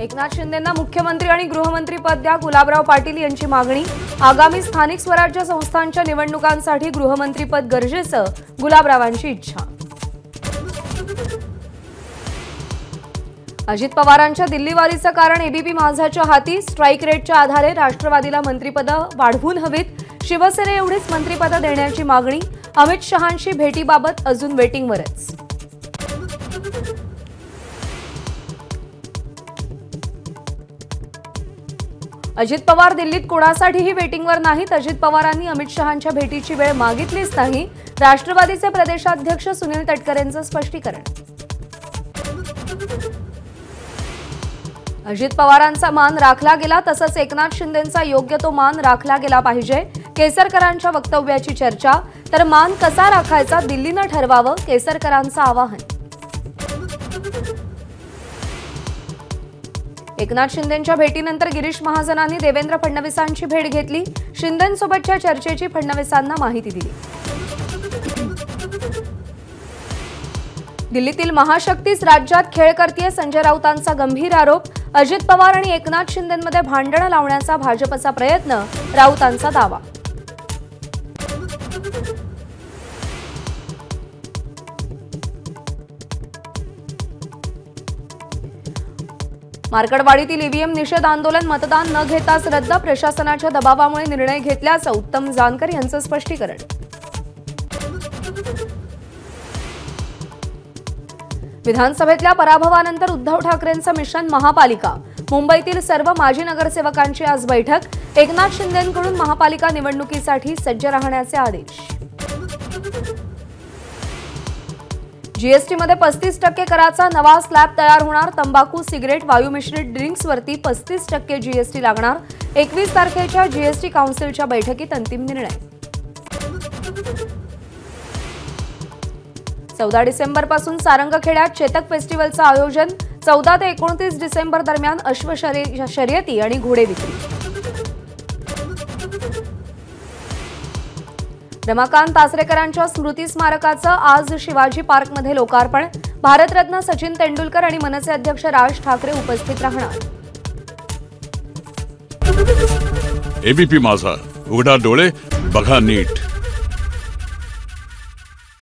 एकनाथ शिंदेंना मुख्यमंत्री आणि गृहमंत्री पद द्या, गुलाबराव पाटील यांची मागणी। आगामी स्थानिक स्वराज्य संस्थांच्या निवडणुकांसाठी गृहमंत्री पद गरजेचं, गुलाबरावांची इच्छा। अजित पवारांच्या दिल्लीवारीचं कारण एबीपी माझाच्या हाती, स्ट्राईक रेटच्या आधारे राष्ट्रवादीला मंत्रिपद वाढवून हवीत, शिवसेने एवढीच मंत्रिपद देण्याची मागणी। अमित शहांशी भेटीबाबत अजून वेटिंगवरच। अजित पवार दिल्लीत कोणासाठीही वेटिंगवर नाहीत। अजित पवारांनी अमित शहांच्या भेटीची वेळ मागितलीच नाही, राष्ट्रवादीचे प्रदेशाध्यक्ष सुनील तटकरेंचं स्पष्टीकरण। अजित पवारांचा मान राखला गेला, तसंच एकनाथ शिंदेंचा योग्य तो मान राखला गेला पाहिजे। केसरकरांच्या वक्तव्याची चर्चा, तर मान कसा राखायचा दिल्लीनं ठरवावं, केसरकरांचं आवाहन। एकनाथ शिंदेंच्या भेटीनंतर गिरीश महाजनांनी देवेंद्र फडणवीसांची भेट घेतली, शिंदेंसोबतच्या चर्चेची फडणवीसांना माहिती दिली। दिल्लीतील महाशक्तीच राज्यात खेळ करतेय, संजय राऊतांचा गंभीर आरोप। अजित पवार आणि एकनाथ शिंदेंमध्ये भांडण लावण्याचा भाजपचा प्रयत्न, राऊतांचा दावा। मार्कडवाडीतील ईव्हीएम निषेध आंदोलन मतदान न घेताच रद्द, प्रशासनाच्या दबावामुळे निर्णय घेतल्याचं उत्तम जानकर यांचं स्पष्टीकरण। विधानसभेतल्या पराभवानंतर उद्धव ठाकरेंचं मिशन महापालिका, मुंबईतील सर्व माजी नगरसेवकांची आज बैठक। एकनाथ शिंदेंकडून महापालिका निवडणुकीसाठी सज्ज राहण्याचे आदेश। जीएसटीमध्ये 35% कराचा नवा स्लॅब तयार होणार, तंबाखू, सिगरेट, वायू मिश्रित ड्रिंक्सवरती 35% जीएसटी लागणार। 21 तारखेच्या जीएसटी काउन्सिलच्या बैठकीत अंतिम निर्णय। 14 डिसेंबरपासून सारंगखेड्यात चेतक फेस्टिवलचं आयोजन, 14 ते 29 डिसेंबर दरम्यान अश्व शर्यती आणि घोडे विक्री। रमाकांत आचरेकरांच्या स्मृती स्मारकाचं आज शिवाजी पार्कमध्ये लोकार्पण, भारतरत्न सचिन तेंडुलकर आणि मनसे अध्यक्ष राज ठाकरे उपस्थित राहणार। एबीपी माझा, उघडा डोळे बघा नीट।